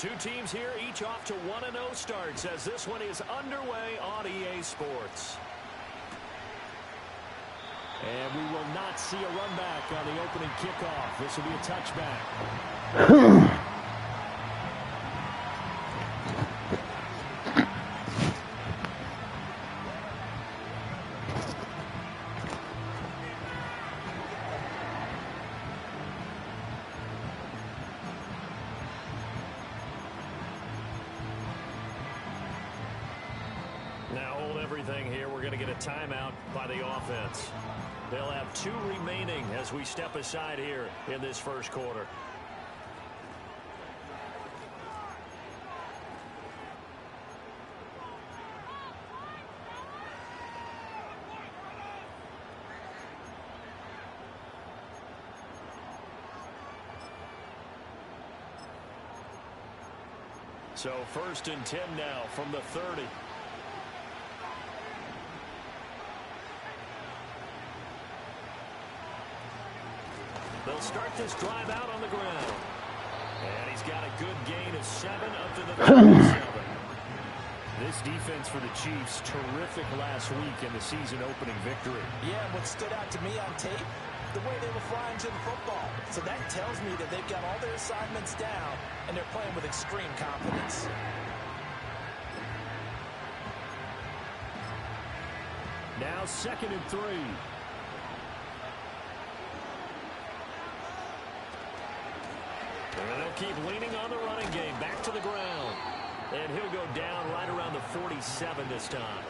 Two teams here, each off to 1-0 starts as this one is underway on EA Sports. And we will not see a run back on the opening kickoff. This will be a touchback. Now hold everything here. We're going to get a timeout by the offense. They'll have 2 remaining as we step aside here in this first quarter. So 1st and 10 now from the 30. They'll start this drive out on the ground. And he's got a good gain of 7 up to the 37. This defense for the Chiefs, terrific last week in the season opening victory. Yeah, what stood out to me on tape, the way they were flying to the football. So that tells me that they've got all their assignments down, and they're playing with extreme confidence. Now 2nd and 3. And they'll keep leaning on the running game. Back to the ground. And he'll go down right around the 47 this time.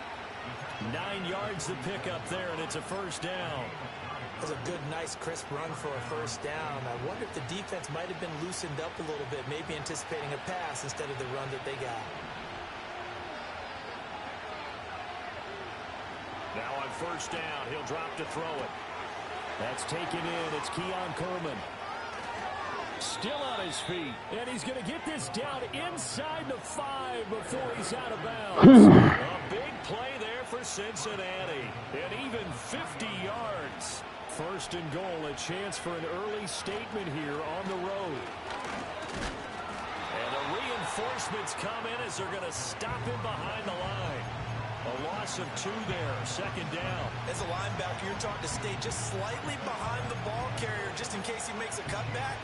9 yards to pick up there, and it's a first down. That was a good, nice, crisp run for a first down. I wonder if the defense might have been loosened up a little bit, maybe anticipating a pass instead of the run that they got. Now on first down, he'll drop to throw it. That's taken in. It's Keon Coleman. Still on his feet, and he's going to get this down inside the 5 before he's out of bounds. A big play there for Cincinnati, and even 50 yards. 1st and goal, a chance for an early statement here on the road. And the reinforcements come in as they're going to stop him behind the line. A loss of 2 there, 2nd down. As a linebacker, you're taught to stay just slightly behind the ball carrier just in case he makes a cutback.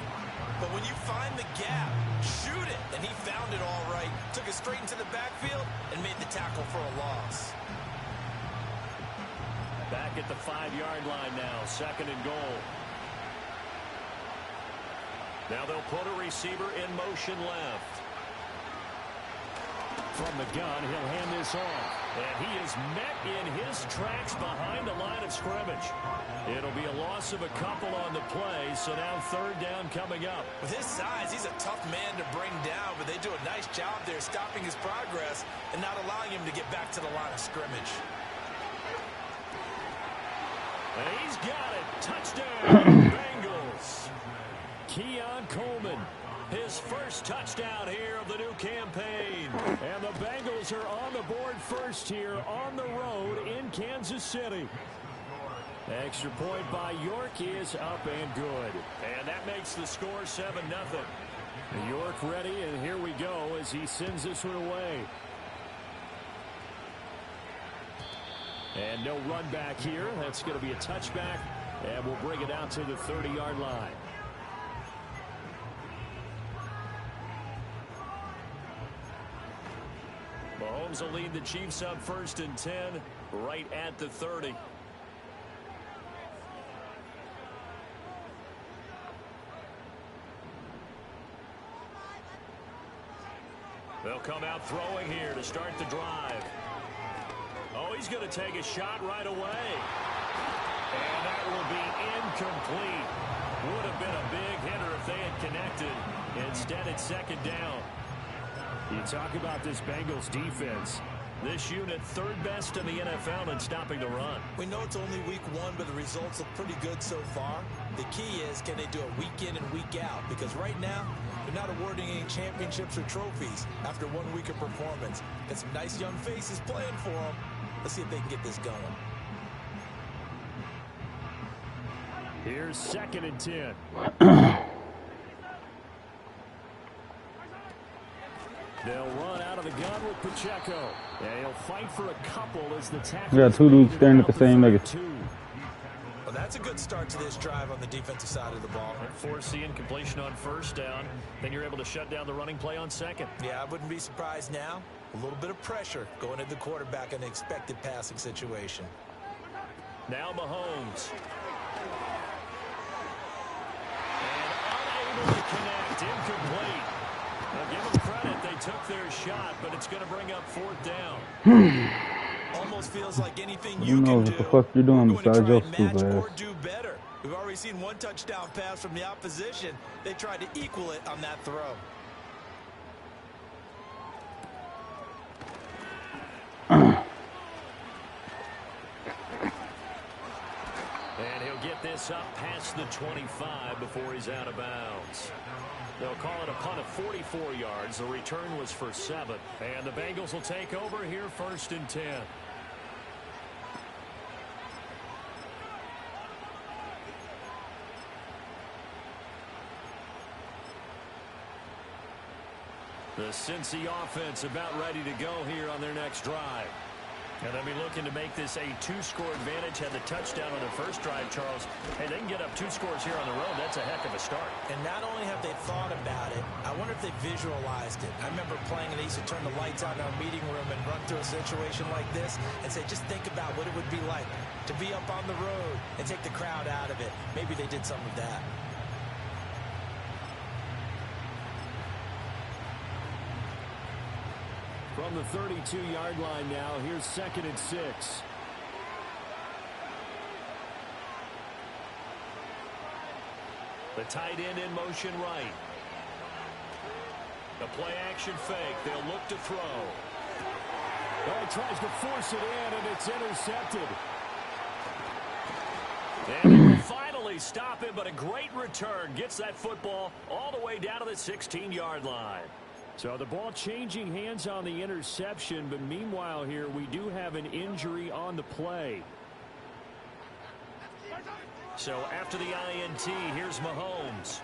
But when you find the gap, shoot it. And he found it all right. Took it straight into the backfield and made the tackle for a loss. Back at the 5-yard line now, 2nd and goal. Now they'll put a receiver in motion left. From the gun, he'll hand this off. And he is met in his tracks behind the line of scrimmage. It'll be a loss of a couple on the play, so now 3rd down coming up. With his size, he's a tough man to bring down, but they do a nice job there stopping his progress and not allowing him to get back to the line of scrimmage. And he's got it. Touchdown, Bengals. Keon Coleman. His first touchdown here of the new campaign. And the Bengals are on the board first here on the road in Kansas City. Extra point by York is up and good. And that makes the score 7-0. York ready, and here we go as he sends this one away. And no run back here. That's going to be a touchback, and we'll bring it out to the 30-yard line. Mahomes will lead the Chiefs up 1st and 10, right at the 30. They'll come out throwing here to start the drive. Oh, he's going to take a shot right away. And that will be incomplete. Would have been a big hitter if they had connected. Instead, it's 2nd down. You talk about this Bengals defense. This unit 3rd best in the NFL in stopping the run. We know it's only week 1, but the results look pretty good so far. The key is, can they do it week in and week out? Because right now, they're not awarding any championships or trophies after 1 week of performance. Got some nice young faces playing for them. Let's see if they can get this going. Here's 2nd and 10. They'll run out of the gun with Pacheco. And he'll fight for a couple as the tackle. We got two dudes staring at the same nigga. Well, that's a good start to this drive on the defensive side of the ball. Forcing completion on first down. Then you're able to shut down the running play on second. Yeah, I wouldn't be surprised now. A little bit of pressure going at the quarterback in an expected passing situation. Now Mahomes. And unable to connect. Incomplete. Now give them credit. They took their shot, but it's going to bring up fourth down. Almost feels like anything You you know can what do, the fuck you're doing we're going besides to your try and stupid match ass. or do better. We've already seen one touchdown pass from the opposition. They tried to equal it on that throw. And he'll get this up past the 25 before he's out of bounds. They'll call it a punt of 44 yards. The return was for 7. And the Bengals will take over here 1st and 10. The Cincy offense about ready to go here on their next drive. And they'll be looking to make this a 2-score advantage. Had the touchdown on their first drive, Charles. Hey, they can get up 2 scores here on the road. That's a heck of a start. And not only have they thought about it, I wonder if they visualized it. I remember playing and they used to turn the lights on in our meeting room and run through a situation like this and say, just think about what it would be like to be up on the road and take the crowd out of it. Maybe they did some of that. From the 32-yard line now, here's 2nd and 6. The tight end in motion right. The play action fake. They'll look to throw. Oh, he tries to force it in, and it's intercepted. And he will finally stop it, but a great return. Gets that football all the way down to the 16-yard line. So the ball changing hands on the interception, but meanwhile here we do have an injury on the play. So after the INT, here's Mahomes.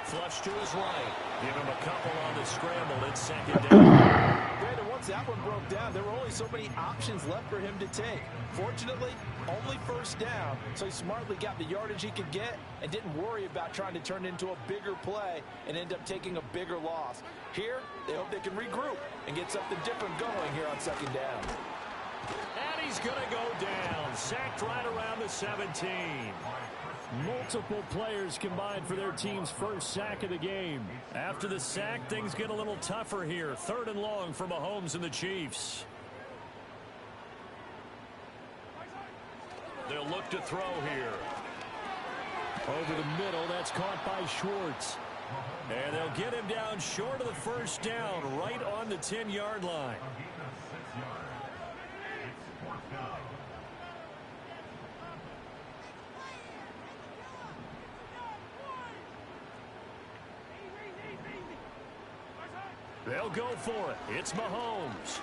Flush to his right. Give him a couple on the scramble. It's 2nd down. Brandon, once that one broke down, there were only so many options left for him to take. Fortunately, only 1st down, so he smartly got the yardage he could get and didn't worry about trying to turn it into a bigger play and end up taking a bigger loss. Here, they hope they can regroup and get something different going here on 2nd down. And he's going to go down. Sacked right around the 17. Multiple players combined for their team's first sack of the game. After the sack, things get a little tougher here. 3rd and long for Mahomes and the Chiefs. They'll look to throw here. Over the middle, that's caught by Schwartz. And they'll get him down short of the 1st down, right on the 10-yard line. They'll go for it. It's Mahomes.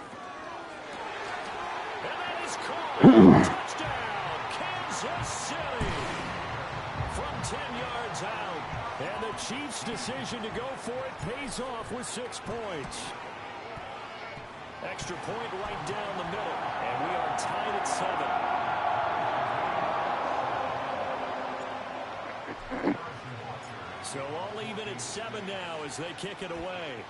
And that is caught. Touchdown, Kansas City. From 10 yards out. And the Chiefs' decision to go for it pays off with 6 points. Extra point right down the middle. And we are tied at 7. So all even at 7 now as they kick it away.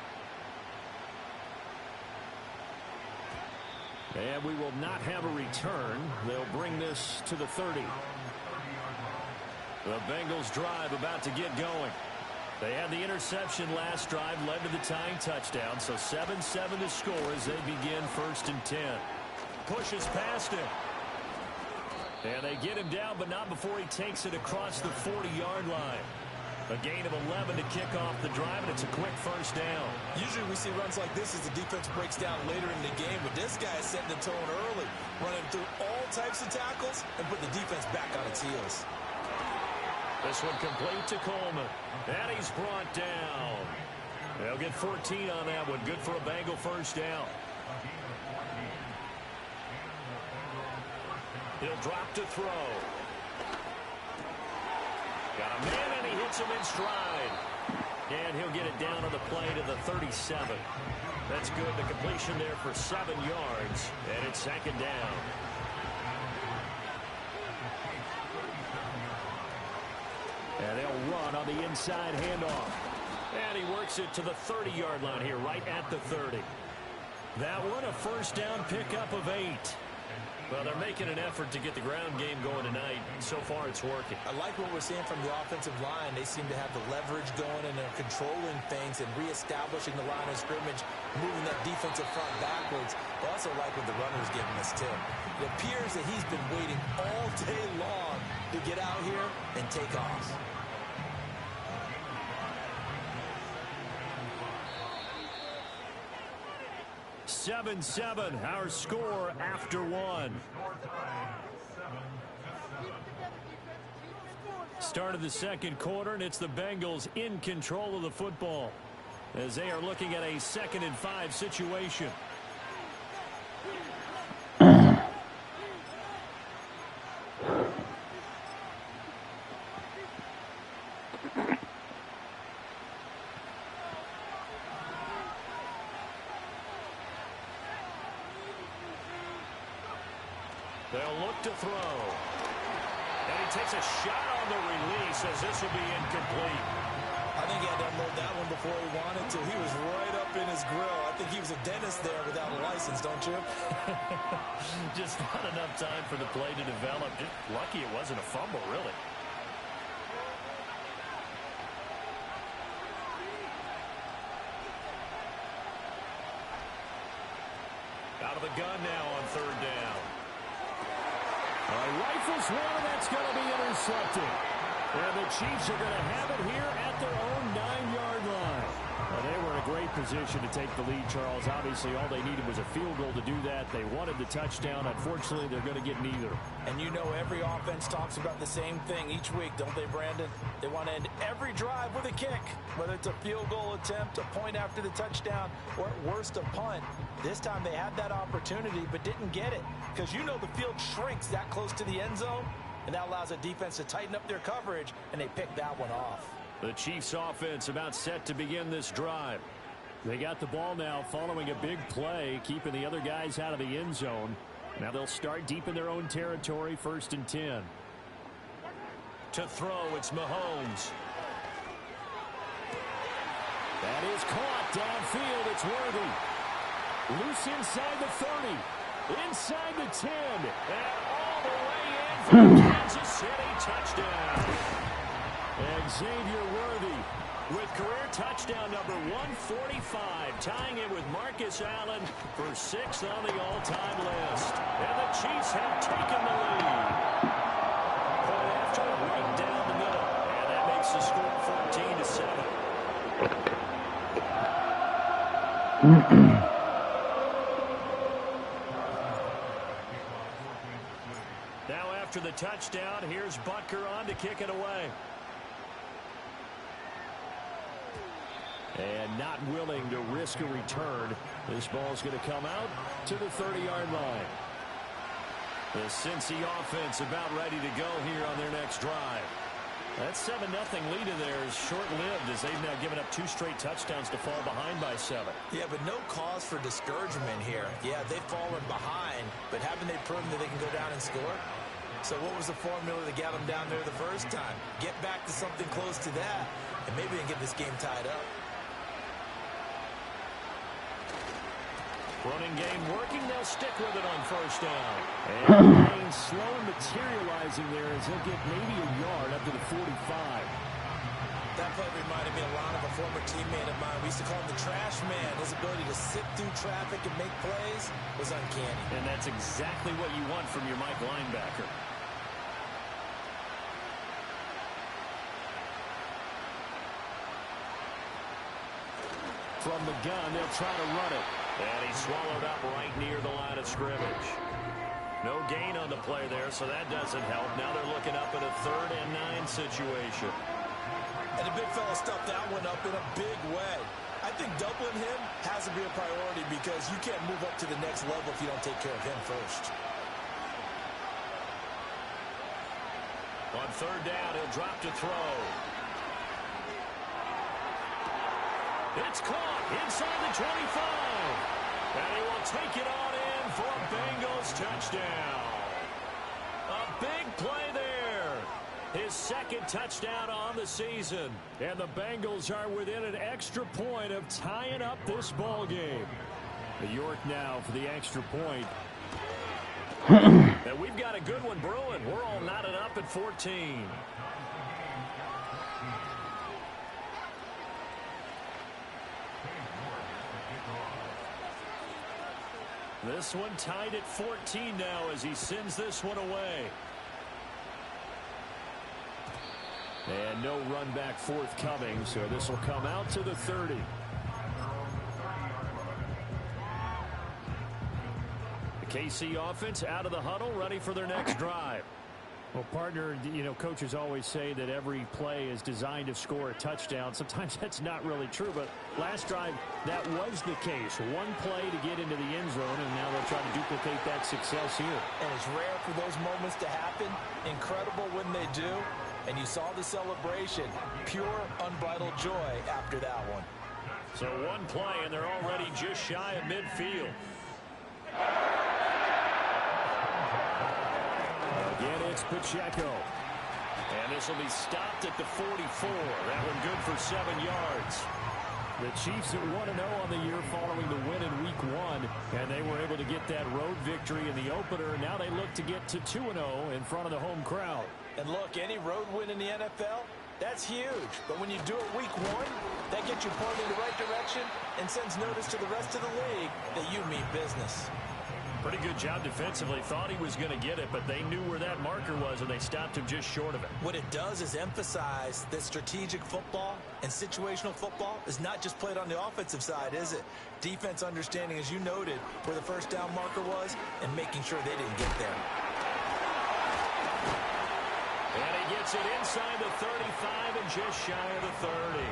And we will not have a return. They'll bring this to the 30. The Bengals drive about to get going. They had the interception last drive, led to the tying touchdown. So 7-7 to score as they begin 1st and 10. Pushes past him. And they get him down, but not before he takes it across the 40-yard line. A gain of 11 to kick off the drive, and it's a quick 1st down. Usually we see runs like this as the defense breaks down later in the game, but this guy is setting the tone early, running through all types of tackles and put the defense back on its heels. This one complete to Coleman, and he's brought down. They'll get 14 on that one. Good for a Bengal 1st down. He'll drop to throw. Got a man, and he hits him in stride. And he'll get it down on the play to the 37. That's good. The completion there for 7 yards. And it's second down. And they'll run on the inside handoff. And he works it to the 30-yard line here, right at the 30. That one, a first down pickup of 8. Well, they're making an effort to get the ground game going tonight. So far, it's working. I like what we're seeing from the offensive line. They seem to have the leverage going, and they're controlling things and reestablishing the line of scrimmage, moving that defensive front backwards. I also like what the runner's giving us, too. It appears that he's been waiting all day long to get out here and take off. (7-7), our score after one. Start of the second quarter, and it's the Bengals in control of the football as they are looking at a 2nd and 5 situation. They'll look to throw. And he takes a shot on the release as this will be incomplete. I think he had to unload that one before he wanted to. He was right up in his grill. I think he was a dentist there without a license, don't you? Just not enough time for the play to develop. Just lucky it wasn't a fumble, really. Out of the gun now on 3rd down. Rifles one, that's going to be intercepted. And the Chiefs are going to have it here at their own 9-yard line. Well, they were in a great position to take the lead, Charles. Obviously, all they needed was a field goal to do that. They wanted the touchdown. Unfortunately, they're going to get neither. And you know every offense talks about the same thing each week, don't they, Brandon? They want to end every drive with a kick, whether it's a field goal attempt, a point after the touchdown, or at worst, a punt. This time they had that opportunity but didn't get it because you know the field shrinks that close to the end zone, and that allows a defense to tighten up their coverage, and they picked that one off. The Chiefs offense about set to begin this drive. They got the ball now following a big play, keeping the other guys out of the end zone. Now they'll start deep in their own territory, 1st and 10. To throw, it's Mahomes. That is caught downfield. It's Worthy. Loose inside the 30. Inside the 10. And all the way in for the Kansas City touchdown. And Xavier Worthy with career touchdown number 145, tying it with Marcus Allen for 6th on the all-time list. And the Chiefs have taken the lead. Point after, right down the middle. And that makes the score 14-7. Now after the touchdown, here's Butker on to kick it away. And not willing to risk a return. This ball's going to come out to the 30-yard line. The Cincy offense about ready to go here on their next drive. That 7-0 lead in there is short-lived as they've now given up 2 straight touchdowns to fall behind by 7. Yeah, but no cause for discouragement here. Yeah, they've fallen behind, but haven't they proven that they can go down and score? So what was the formula that got them down there the first time? Get back to something close to that, and maybe they can get this game tied up. Running game working. They'll stick with it on 1st down. And Lane slow and materializing there as he'll get maybe a yard up to the 45. That play reminded me a lot of a former teammate of mine. We used to call him the trash man. His ability to sit through traffic and make plays was uncanny. And that's exactly what you want from your Mike linebacker. From the gun, they'll try to run it. And he's swallowed up right near the line of scrimmage. No gain on the play there, so that doesn't help. Now they're looking up at a 3rd and 9 situation. And the big fella stuffed that one up in a big way. I think doubling him has to be a priority because you can't move up to the next level if you don't take care of him first. On 3rd down, he'll drop to throw. It's caught inside the 25. And he will take it on in for a Bengals touchdown. A big play there. His second touchdown on the season. And the Bengals are within an extra point of tying up this ball game. York now for the extra point. And we've got a good one brewing. We're all knotted up at 14. This one tied at 14 now as he sends this one away. And no run back forthcoming, so this will come out to the 30. The KC offense out of the huddle, ready for their next drive. Well, partner, you know, coaches always say that every play is designed to score a touchdown. Sometimes that's not really true, but last drive, that was the case. One play to get into the end zone, and now they'll try to duplicate that success here. And it's rare for those moments to happen. Incredible when they do. And you saw the celebration. Pure, unbridled joy after that one. So one play, and they're already just shy of midfield. Again, it's Pacheco. And this will be stopped at the 44. That one good for 7 yards. The Chiefs at 1-0 on the year following the win in Week 1. And they were able to get that road victory in the opener. And now they look to get to 2-0 in front of the home crowd. And look, any road win in the NFL, that's huge. But when you do it Week 1, that gets you pointed in the right direction and sends notice to the rest of the league that you mean business. Pretty good job defensively. Thought he was going to get it, but they knew where that marker was, and they stopped him just short of it. What it does is emphasize that strategic football and situational football is not just played on the offensive side, is it? Defense understanding, as you noted, where the first down marker was and making sure they didn't get there. And he gets it inside the 35 and just shy of the 30.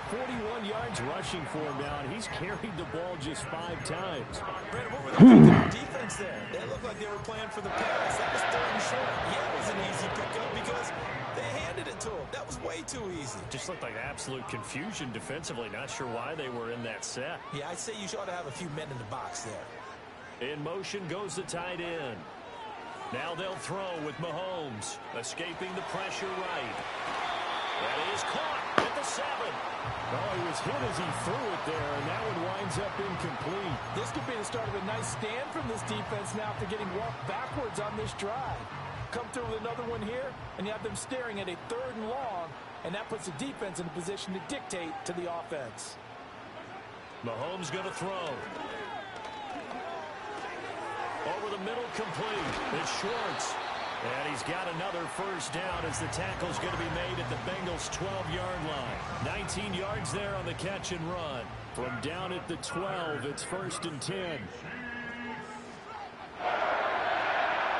41 yards rushing for him now, and he's carried the ball just 5 times. Brandon, what were they thinking on defense there? They looked like they were playing for the pass. That was 3rd and short. Yeah, it was an easy pickup because they handed it to him. That was way too easy. Just looked like absolute confusion defensively. Not sure why they were in that set. Yeah, I'd say you ought to have a few men in the box there. In motion goes the tight end. Now they'll throw with Mahomes, escaping the pressure right. That is caught at the 7. Oh, he was hit as he threw it there, and that one winds up incomplete. This could be the start of a nice stand from this defense now after getting walked backwards on this drive. Come through with another one here, and you have them staring at a 3rd and long, and that puts the defense in a position to dictate to the offense. Mahomes going to throw. Over the middle, complete. It's Schwartz. And he's got another first down as the tackle's going to be made at the Bengals' 12-yard line. 19 yards there on the catch and run. From down at the 12, it's 1st and 10.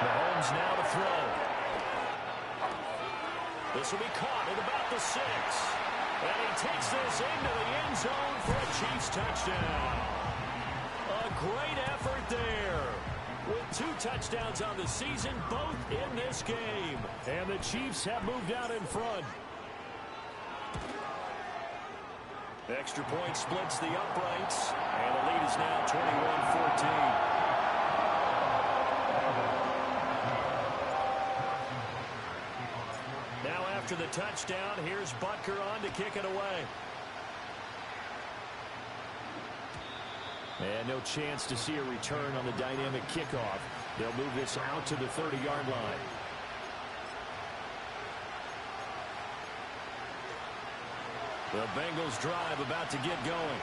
Mahomes now to throw. This will be caught at about the 6. And he takes this into the end zone for a Chiefs touchdown. A great effort there. With 2 touchdowns on the season, both in this game. And the Chiefs have moved out in front. Extra point splits the uprights. And the lead is now 21-14. Now after the touchdown, here's Butker on to kick it away. And no chance to see a return on the dynamic kickoff. They'll move this out to the 30-yard line. The Bengals drive about to get going.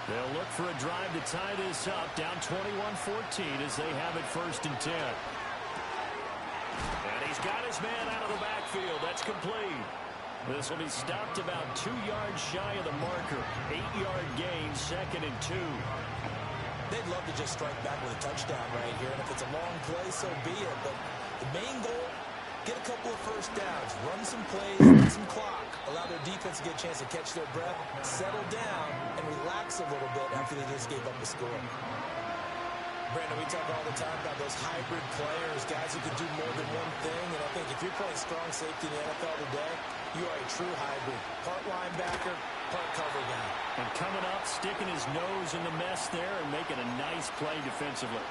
They'll look for a drive to tie this up, down 21-14 as they have it 1st and 10. And he's got his man out of the backfield. That's complete. This will be stopped about 2 yards shy of the marker. 8-yard gain, 2nd and 2. They'd love to just strike back with a touchdown right here, and if it's a long play, so be it. But the main goal, get a couple of first downs, run some plays, get some clock, allow their defense to get a chance to catch their breath, settle down, and relax a little bit after they just gave up a score. Brandon, we talk all the time about those hybrid players, guys who can do more than one thing, and I think if you're playing strong safety in the NFL today, you are a true hybrid. Part linebacker, punt cover guy. And coming up, sticking his nose in the mess there and making a nice play defensively.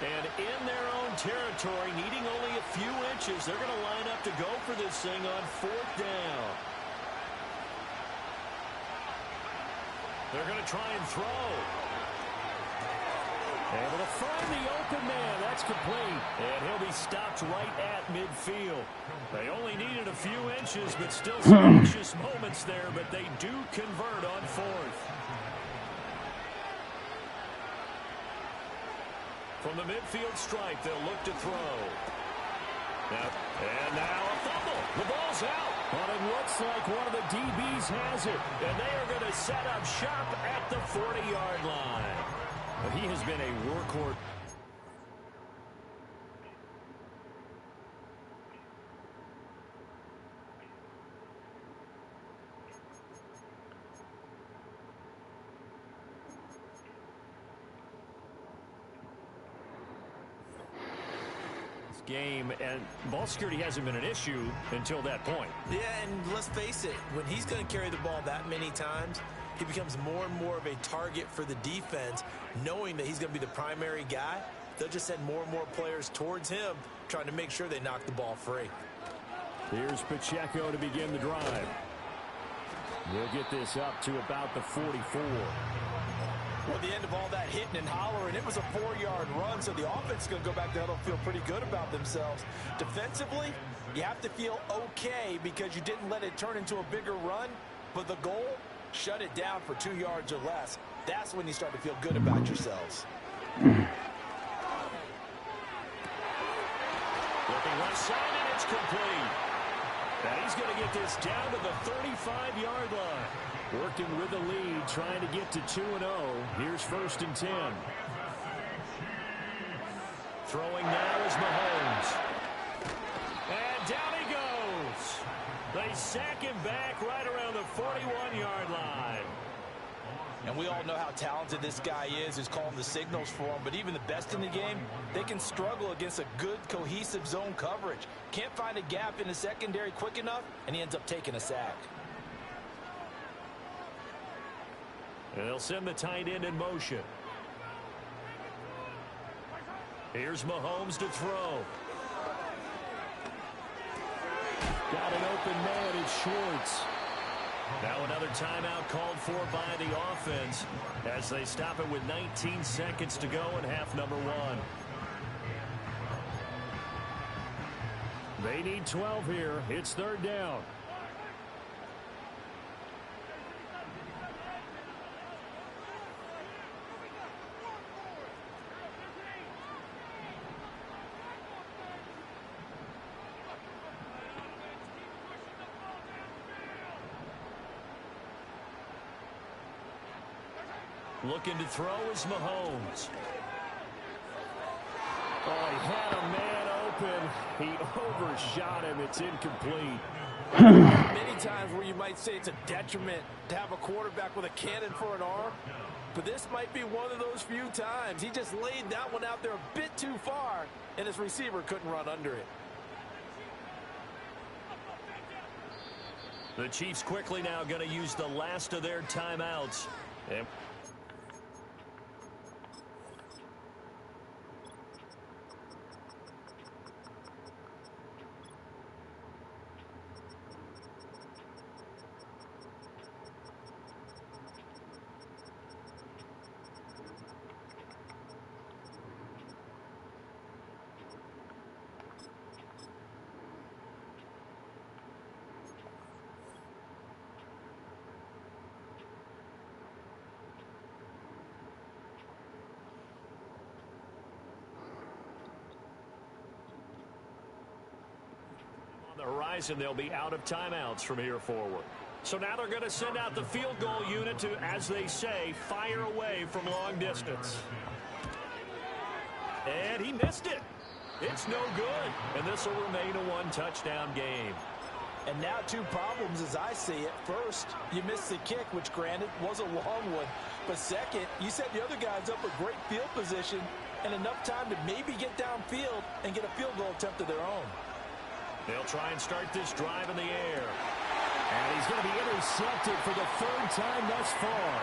And in their own territory, needing only a few inches, they're going to line up to go for this thing on 4th down. They're going to try and throw. Able to find the open man. That's complete. And he'll be stopped right at midfield. They only needed a few inches, but still some anxious moments there. But they do convert on 4th. From the midfield stripe, they'll look to throw. And now a fumble. The ball's out. But it looks like one of the DBs has it. And they are going to set up shop at the 40-yard line. But he has been a workhorse. Game, and ball security hasn't been an issue until that point. Yeah, and let's face it, when he's going to carry the ball that many times, he becomes more and more of a target for the defense, knowing that he's going to be the primary guy. They'll just send more and more players towards him, trying to make sure they knock the ball free. Here's Pacheco to begin the drive. We'll get this up to about the 44. Well, at the end of all that hitting and hollering, it was a 4-yard run, so the offense is going to go back there and feel pretty good about themselves. Defensively, you have to feel okay because you didn't let it turn into a bigger run, but the goal, shut it down for 2 yards or less. That's when you start to feel good about yourselves. Looking left side, and it's complete. And he's going to get this down to the 35-yard line. Working with the lead, trying to get to 2-0. Here's 1st and 10. Throwing now is Mahomes. And down he goes. They sack him back right around the 41-yard line. And we all know how talented this guy is, who's calling the signals for him. But even the best in the game, they can struggle against a good, cohesive zone coverage. Can't find a gap in the secondary quick enough, and he ends up taking a sack. And they'll send the tight end in motion. Here's Mahomes to throw. Got an open man, it's Schwartz. Now another timeout called for by the offense as they stop it with 19 seconds to go in half number 1. They need 12 here. It's 3rd down. Looking to throw is Mahomes. Oh, he had a man open. He overshot him. It's incomplete. Many times where you might say it's a detriment to have a quarterback with a cannon for an arm, but this might be one of those few times. He just laid that one out there a bit too far, and his receiver couldn't run under it. The Chiefs quickly now going to use the last of their timeouts. And the horizon, they'll be out of timeouts from here forward. So now they're going to send out the field goal unit to, as they say, fire away from long distance. And he missed it. It's no good. And this will remain a one-touchdown game. And now 2 problems as I see it. First, you missed the kick, which granted was a long one. But second, you set the other guys up with great field position and enough time to maybe get downfield and get a field goal attempt of their own. They'll try and start this drive in the air. And he's going to be intercepted for the third time thus far.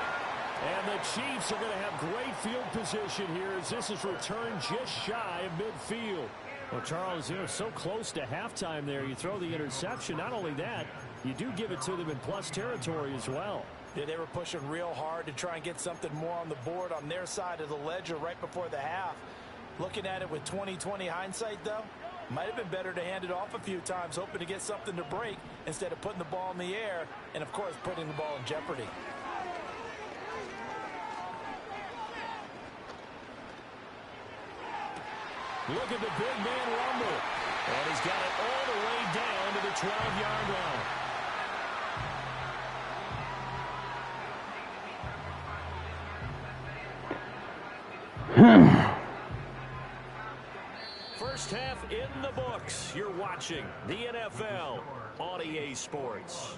And the Chiefs are going to have great field position here as this is returned just shy of midfield. Well, Charles, so close to halftime there. You throw the interception. Not only that, you do give it to them in plus territory as well. Yeah, they were pushing real hard to try and get something more on the board on their side of the ledger right before the half. Looking at it with 20/20 hindsight, though, might have been better to hand it off a few times, hoping to get something to break instead of putting the ball in the air and, of course, putting the ball in jeopardy. Look at the big man rumble. And he's got it all the way down to the 12-yard line. First half in the books. You're watching the NFL on EA Sports.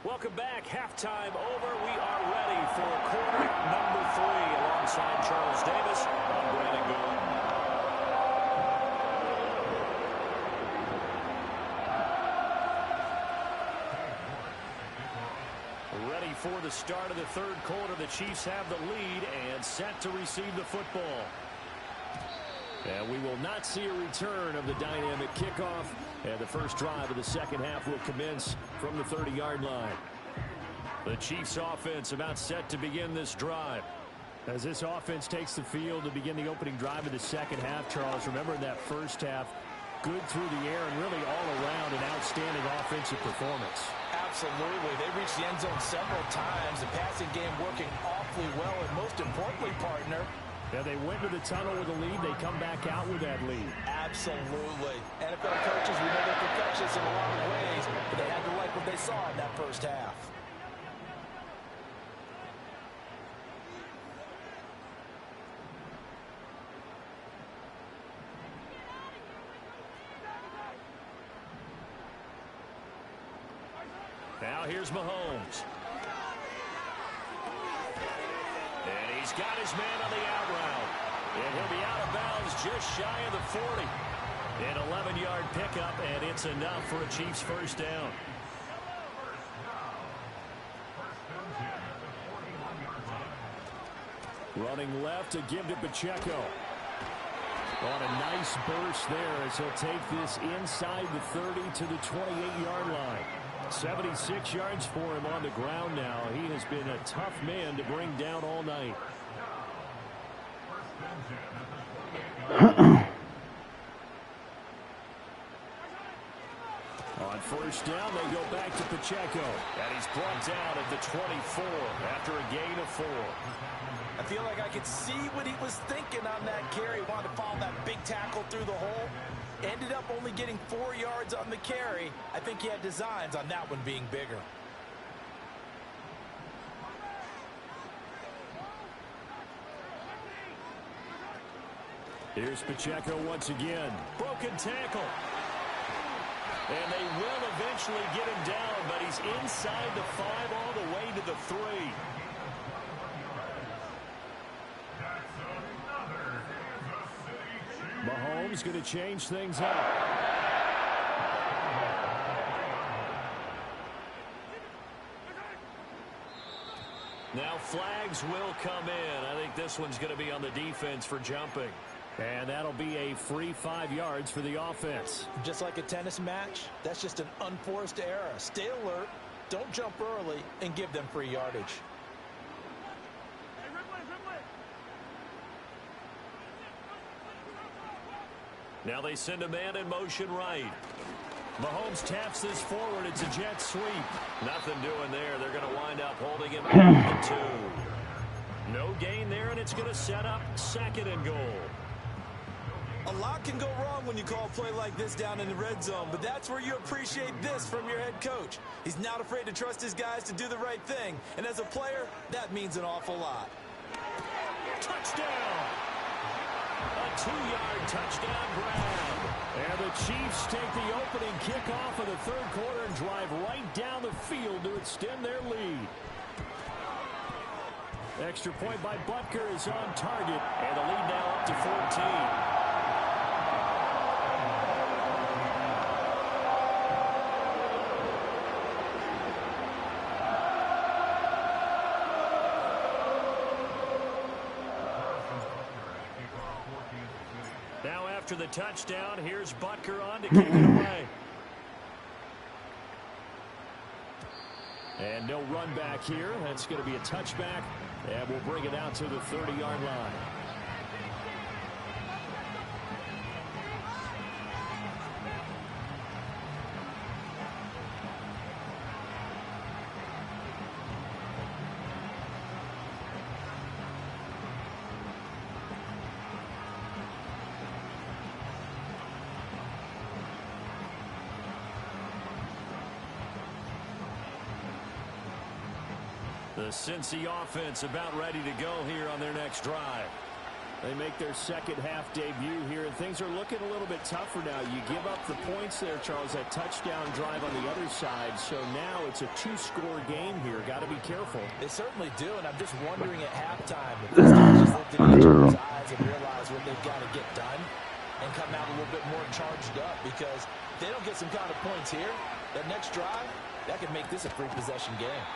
Welcome back. Halftime over. We are ready for quarter number 3 alongside Charles Davis. I'm Brandon Gordon. Ready for the start of the third quarter. The Chiefs have the lead and set to receive the football. And we will not see a return of the dynamic kickoff. And the first drive of the second half will commence from the 30-yard line. The Chiefs offense about set to begin this drive. As this offense takes the field to begin the opening drive of the second half, Charles, remember in that first half, good through the air and really all around an outstanding offensive performance. Absolutely. They reached the end zone several times. The passing game working awfully well. And most importantly, partner, yeah, they went to the tunnel with a lead. They come back out with that lead. Absolutely. NFL coaches, we know they're perfectionists in a lot of ways, but they had to like what they saw in that first half. Now here's Mahomes. And he's got his man on the out route. And he'll be out of bounds just shy of the 40. An 11-yard pickup, and it's enough for a Chiefs first down. Running left to give to Pacheco. On a nice burst there as he'll take this inside the 30 to the 28-yard line. 76 yards for him on the ground now. He has been a tough man to bring down all night. On first down, they go back to Pacheco. And he's brought down at the 24 after a gain of 4. I feel like I could see what he was thinking on that carry. Wanted to follow that big tackle through the hole. Ended up only getting 4 yards on the carry. I think he had designs on that one being bigger. Here's Pacheco once again. Broken tackle. And they will eventually get him down, but he's inside the 5 all the way to the 3. Mahomes going to change things up. Now flags will come in. I think this one's going to be on the defense for jumping. And that'll be a free 5 yards for the offense. Just like a tennis match, that's just an unforced error. Stay alert, don't jump early, and give them free yardage. Now they send a man in motion right. Mahomes taps this forward. It's a jet sweep. Nothing doing there. They're going to wind up holding him at the 2. No gain there, and it's going to set up 2nd and goal. A lot can go wrong when you call a play like this down in the red zone, but that's where you appreciate this from your head coach. He's not afraid to trust his guys to do the right thing, and as a player, that means an awful lot. Touchdown! A 2-yard touchdown grab. And the Chiefs take the opening kickoff of the third quarter and drive right down the field to extend their lead. Extra point by Butker is on target, and the lead now up to 14. Now after the touchdown, here's Butker on to kick it away. And no run back here. That's going to be a touchback. And we'll bring it out to the 30-yard line. The Cincy offense about ready to go here on their next drive. They make their second half debut here, and things are looking a little bit tougher now. You give up the points there, Charles, that touchdown drive on the other side. So now it's a 2-score game here. Got to be careful. They certainly do, and I'm just wondering at halftime if these guys just looked into each other's eyes and realized what they've got to get done and come out a little bit more charged up, because if they don't get some kind of points here, that next drive, that could make this a free-possession game.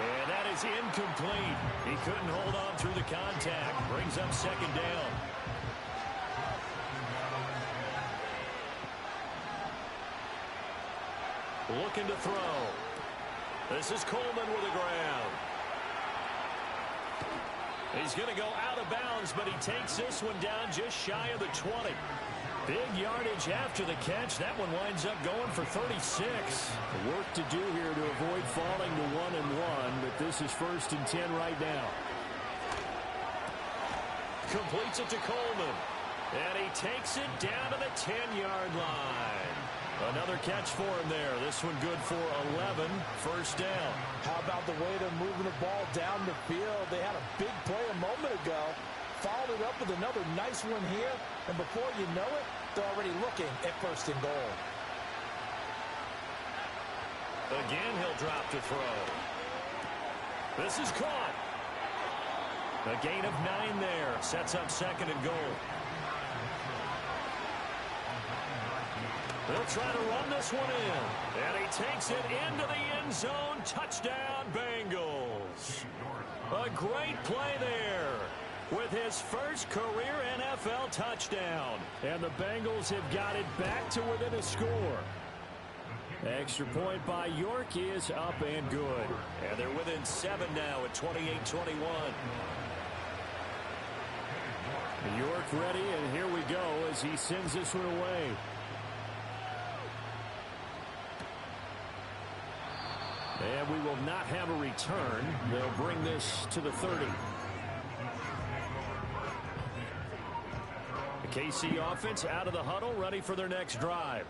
And that is incomplete. He couldn't hold on through the contact. Brings up second down. Looking to throw. This is Coleman with the ground. He's going to go out of bounds, but he takes this one down just shy of the 20. Big yardage after the catch. That one winds up going for 36. Work to do here to avoid falling to 1-1, but this is 1st and 10 right now. Completes it to Coleman. And he takes it down to the 10-yard line. Another catch for him there. This one good for 11. First down. How about the way they're moving the ball down the field? They had a big play a moment ago. Followed it up with another nice one here. And before you know it, they're already looking at 1st and goal. Again, he'll drop to throw. This is caught. A gain of 9 there. Sets up 2nd and goal. They'll try to run this one in. And he takes it into the end zone. Touchdown, Bengals. A great play there with his first career NFL touchdown. And the Bengals have got it back to within a score. Extra point by York is up and good. And they're within 7 now at 28-21. York ready, and here we go as he sends this one away. And we will not have a return. They'll bring this to the 30. The KC offense out of the huddle, ready for their next drive.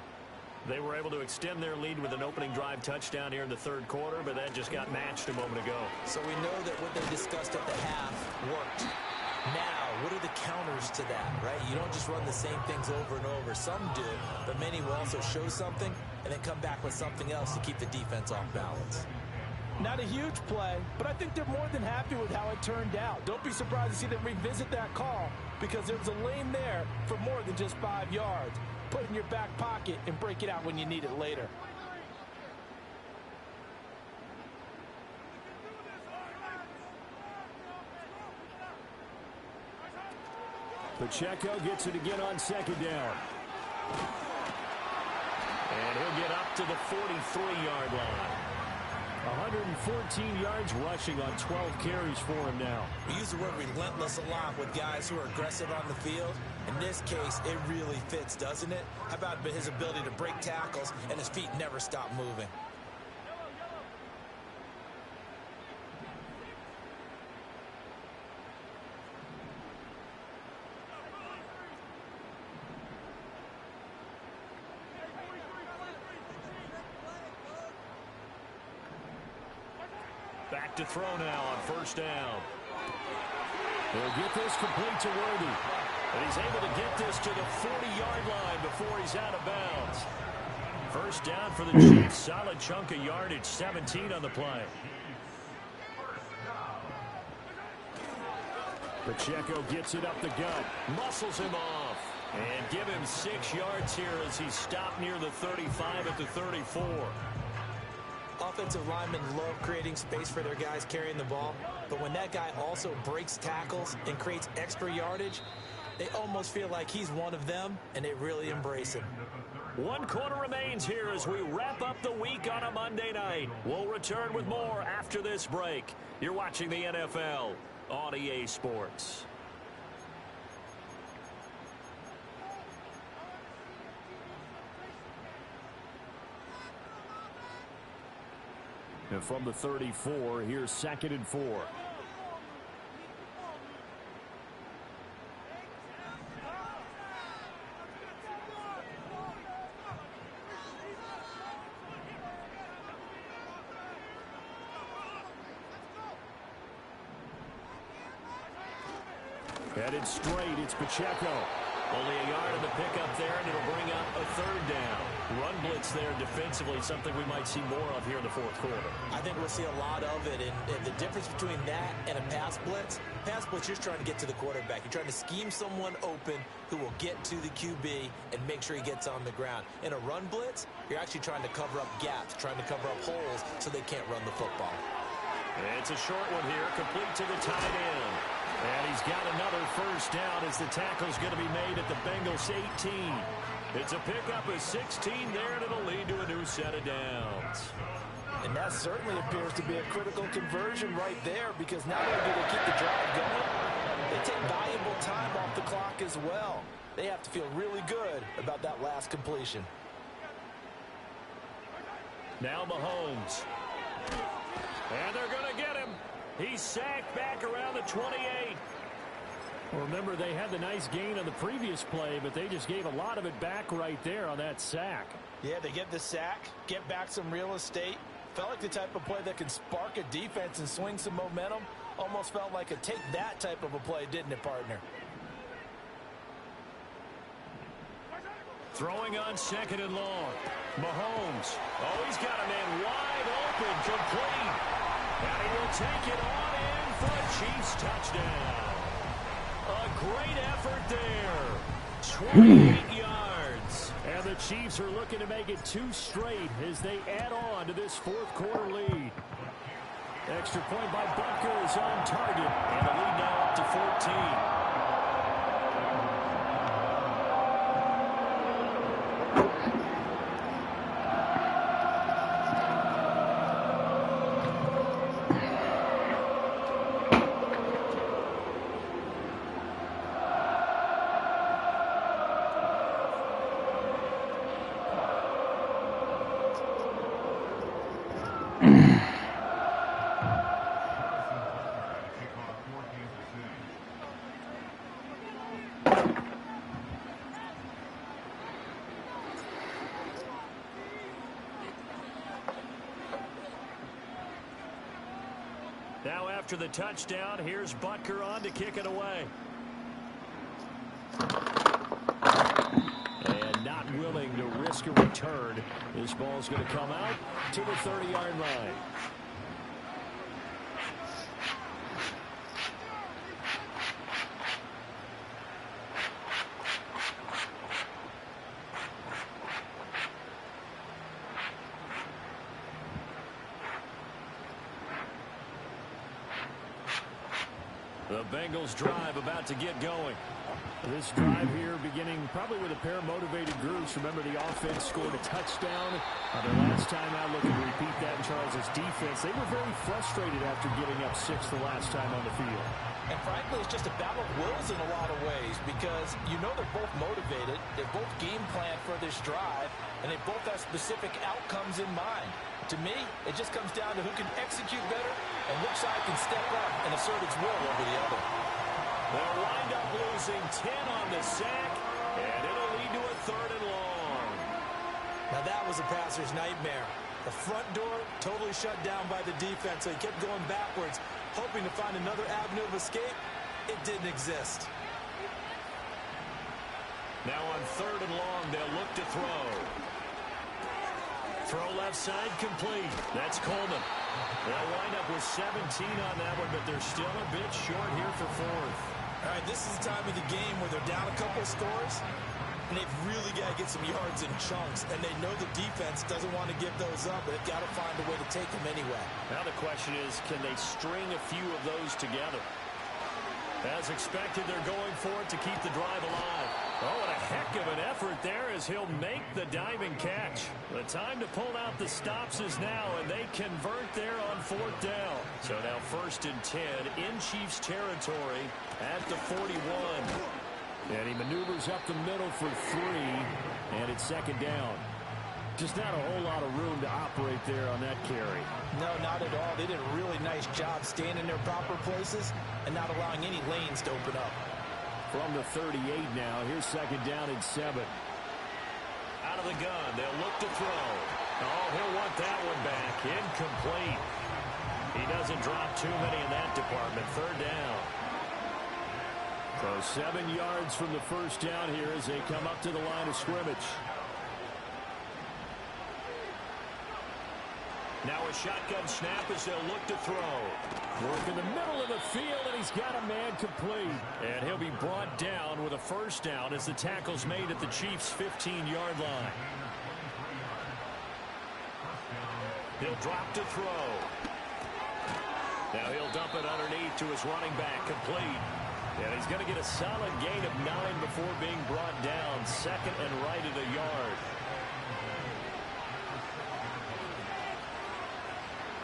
They were able to extend their lead with an opening drive touchdown here in the third quarter, but that just got matched a moment ago. So we know that what they discussed at the half worked. Now, what are the counters to that, right? You don't just run the same things over and over. Some do, but many will also show something and then come back with something else to keep the defense off balance. Not a huge play, but I think they're more than happy with how it turned out. Don't be surprised to see them revisit that call, because there was a lane there for more than just 5 yards. Put it in your back pocket and break it out when you need it later. Pacheco gets it again on 2nd down. And he'll get up to the 43-yard line. 114 yards rushing on 12 carries for him now. We use the word relentless a lot with guys who are aggressive on the field. In this case, it really fits, doesn't it? How about his ability to break tackles and his feet never stop moving? Back to throw now on 1st down. They'll get this complete to Worthy. And he's able to get this to the 40-yard line before he's out of bounds. First down for the Chiefs. Solid chunk of yardage, 17 on the play. Pacheco gets it up the gut, muscles him off, and give him 6 yards here as he's stopped near the 35 at the 34. Offensive linemen love creating space for their guys carrying the ball, but when that guy also breaks tackles and creates extra yardage, they almost feel like he's one of them, and they really embrace him. 1 quarter remains here as we wrap up the week on a Monday night. We'll return with more after this break. You're watching the NFL on EA Sports. And from the 34, here's 2nd and 4. Headed straight, it's Pacheco. Only a yard in the pickup there, and it'll bring up a 3rd down. Run blitz there defensively, something we might see more of here in the 4th quarter. I think we'll see a lot of it, and the difference between that and a pass blitz, you're trying to get to the quarterback. You're trying to scheme someone open who will get to the QB and make sure he gets on the ground. In a run blitz, you're actually trying to cover up gaps, trying to cover up holes so they can't run the football. It's a short one here, complete to the tight end. And he's got another first down as the tackle's going to be made at the Bengals 18. It's a pickup of 16 there, and it'll lead to a new set of downs. And that certainly appears to be a critical conversion right there, because not only do they keep the drive going, they take valuable time off the clock as well. They have to feel really good about that last completion. Now Mahomes. And they're going to get him. He's sacked back around the 28. Well, remember, they had the nice gain on the previous play, but they just gave a lot of it back right there on that sack. Yeah, they get the sack, get back some real estate. Felt like the type of play that can spark a defense and swing some momentum. Almost felt like a take that type of a play, didn't it, partner? Throwing on 2nd and long. Mahomes. Oh, he's got a man wide open, complete. And he will take it on in for a Chiefs touchdown. A great effort there. 28 yards. And the Chiefs are looking to make it 2 straight as they add on to this 4th quarter lead. Extra point by Butker is on target. And the lead now up to 14. Now after the touchdown, here's Butker on to kick it away. And not willing to risk a return. This ball's going to come out to the 30-yard line. The Bengals drive about to get going. This drive here beginning probably with a pair of motivated groups. Remember, the offense scored a touchdown their last time out. Looking to repeat that in Charles' defense. They were very frustrated after giving up 6 the last time on the field. And frankly, it's just a battle of wills in a lot of ways, because you know they're both motivated, they're both game planned for this drive, and they both have specific outcomes in mind. To me, it just comes down to who can execute better and which side can step up and assert its will over the other. They'll wind up losing 10 on the sack, and it'll lead to a 3rd and long. Now that was a passer's nightmare. The front door totally shut down by the defense, so he kept going backwards, hoping to find another avenue of escape. It didn't exist. Now on 3rd and long, they'll look to throw. Throw left side complete. That's Coleman. They'll wind up with 17 on that one, but they're still a bit short here for 4th. All right, this is the time of the game where they're down a couple scores, and they've really got to get some yards in chunks, and they know the defense doesn't want to give those up, but they've got to find a way to take them anyway. Now the question is, can they string a few of those together? As expected, they're going for it to keep the drive alive. Oh, and a heck of an effort there as he'll make the diving catch. The time to pull out the stops is now, and they convert there on 4th down. So now 1st and 10 in Chiefs territory at the 41. And he maneuvers up the middle for 3, and it's 2nd down. Just not a whole lot of room to operate there on that carry. No, not at all. They did a really nice job staying in their proper places and not allowing any lanes to open up. From the 38 now, here's 2nd down and 7. Out of the gun, they'll look to throw. Oh, he'll want that one back. Incomplete. He doesn't drop too many in that department. 3rd down. So 7 yards from the 1st down here as they come up to the line of scrimmage. Now a shotgun snap as they'll look to throw. Work in the middle of the field, and he's got a man complete. And he'll be brought down with a 1st down as the tackle's made at the Chiefs' 15-yard line. He'll drop to throw. Now he'll dump it underneath to his running back, complete. And he's going to get a solid gain of 9 before being brought down. 2nd and right at a yard.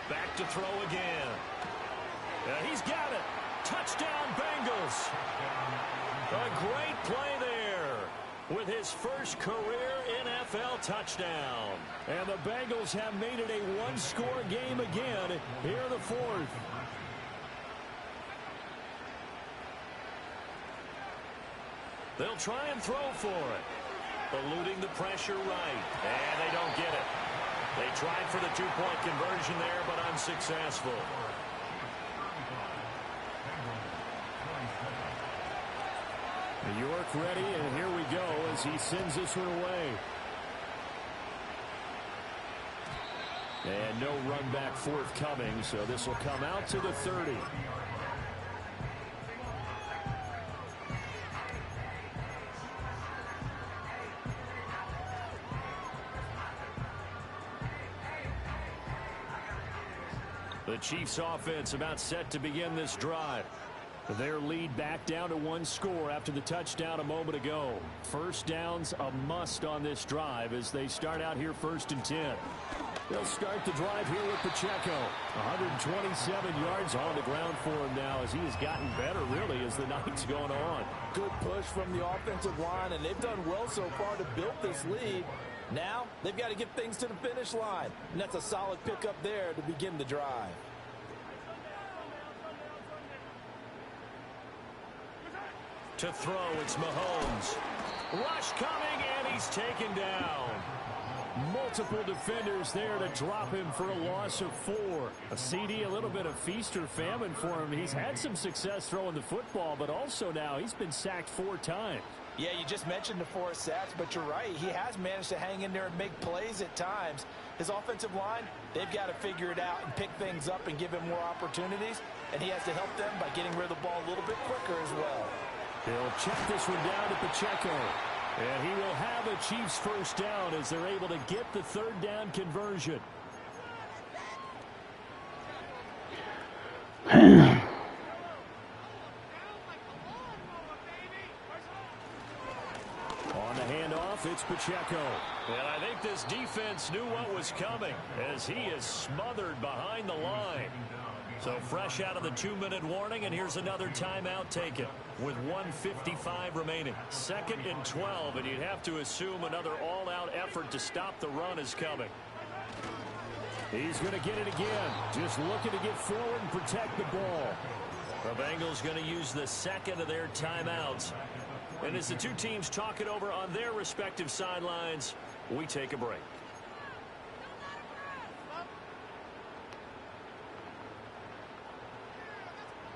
Back to throw again. He's got it. Touchdown, Bengals. A great play there with his first career NFL touchdown. And the Bengals have made it a one-score game again here in the 4th. They'll try and throw for it. Eluding the pressure right. And they don't get it. They tried for the 2-point conversion there, but unsuccessful. York ready, and here we go as he sends this one away. And no run back forthcoming, so this will come out to the 30. The Chiefs offense about set to begin this drive. Their lead back down to 1 score after the touchdown a moment ago. 1st down's a must on this drive as they start out here 1st and 10. They'll start the drive here with Pacheco. 127 yards on the ground for him now as he has gotten better really as the night's going on. Good push from the offensive line, and they've done well so far to build this lead. Now they've got to get things to the finish line, and that's a solid pickup there to begin the drive. To throw, it's Mahomes. Rush coming, and he's taken down. Multiple defenders there to drop him for a loss of 4. A CD, a little bit of feast or famine for him. He's had some success throwing the football, but also now he's been sacked 4 times. Yeah, you just mentioned the 4 sacks, but you're right. He has managed to hang in there and make plays at times. His offensive line, they've got to figure it out and pick things up and give him more opportunities, and he has to help them by getting rid of the ball a little bit quicker as well. He'll check this one down to Pacheco. And he will have a Chiefs 1st down as they're able to get the 3rd down conversion. On the handoff, it's Pacheco. And I think this defense knew what was coming as he is smothered behind the line. So fresh out of the 2-minute warning, and here's another timeout taken with 1:55 remaining. 2nd and 12, and you'd have to assume another all-out effort to stop the run is coming. He's going to get it again, just looking to get forward and protect the ball. The Bengals going to use the 2nd of their timeouts. And as the two teams talk it over on their respective sidelines, we take a break.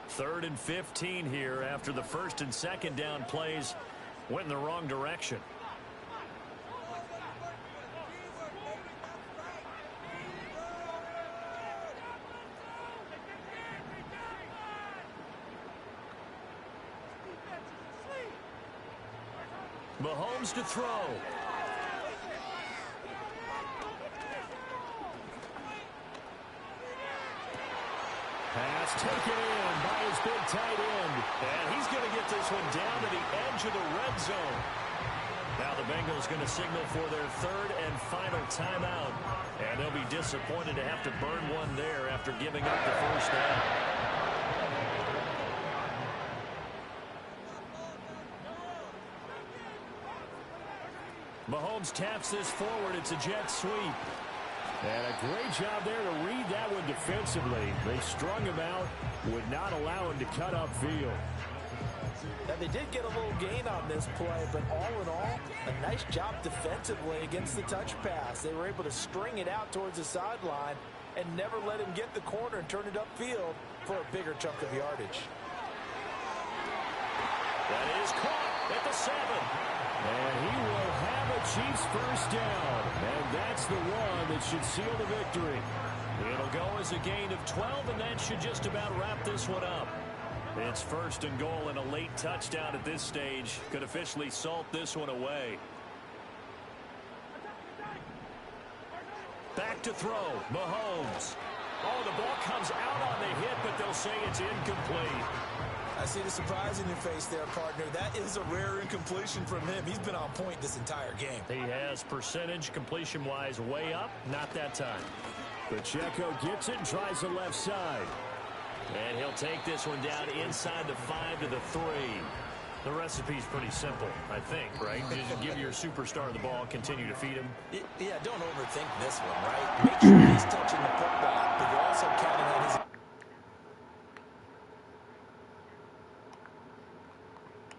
Third and 15 here after the 1st and 2nd down plays Went in the wrong direction. Mahomes to throw. Pass taken in by his big tight end. And he's going to get this one down to the edge of the red zone. Now the Bengals going to signal for their third and final timeout. And they'll be disappointed to have to burn one there after giving up the first down. Mahomes taps this forward. It's a jet sweep. And a great job there to read that one defensively. They strung him out, would not allow him to cut upfield. Now, they did get a little gain on this play, but all in all, a nice job defensively against the touch pass. They were able to string it out towards the sideline and never let him get the corner and turn it upfield for a bigger chunk of yardage. That is caught at the 7. And he will have a Chiefs first down. And that's the one that should seal the victory. It'll go as a gain of 12, and that should just about wrap this one up. It's first and goal, and a late touchdown at this stage could officially salt this one away. Back to throw, Mahomes. Oh, the ball comes out on the hit, but they'll say it's incomplete. I see the surprise in your face there, partner. That is a rare incompletion from him. He's been on point this entire game. He has percentage completion-wise way up. Not that time. Pacheco gets it and tries the left side. And he'll take this one down inside the 5 to the 3. The recipe's pretty simple, I think, right? You just give your superstar the ball, continue to feed him. Yeah, don't overthink this one, right? Make sure he's touching the football, but you're also counting on